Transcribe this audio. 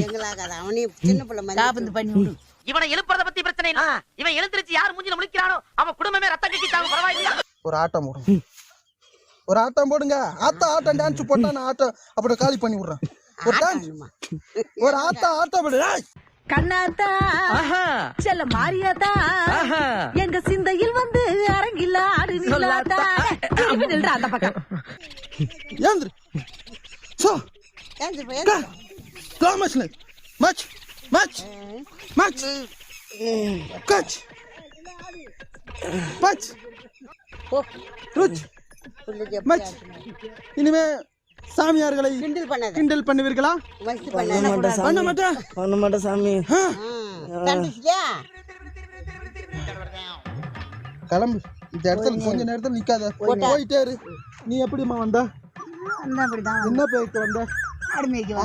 எங்களாகாத அவனையும் சின்ன பிள்ளை மாதிரி பண்ணி விடு. இவனை எழுப்புறத பத்தி பிரச்சனை இல்ல. இவன் எழுந்திருச்சு யார் மூஞ்சில முழிக்கிறானோ அவன் குடும்பமே ரத்தம் கட்டிட்டாங்க. பரவாயில்லையா? ஒரு ஆட்டம் போடுங்க, ஒரு ஆட்டம் போடுங்க. ஆட்டம் டான்ஸ் போட்டா நான் ஆட்டம் அப்படி காலி பண்ணி விடுறேன். ஒரு டான்ஸ், ஒரு ஆட்டம் போடு. கண்ணாத்தா செல்ல மாரியாத்தா எங்க சிந்தையில் வந்து அரங்கில்ல ஆடு நில்லாத்தா. திரும்பி நில்றா அந்த பக்கம். ஏந்திரு. சோ கிளாமஸ்ல மச் மச் மச் கச் பச் ருச் மச். இனிமே சாமியார்களை கிண்டல் பண்ணுவீர்களா? பண்ண மாட்டேன் சாமி. கிளம்பு, இந்த இடத்துல கொஞ்ச நேரத்துல நிக்காத, போயிட்டே இரு. நீ எப்படிமா வந்த? என்ன போயிட்டு வந்த? ஆடு மேய்க்க.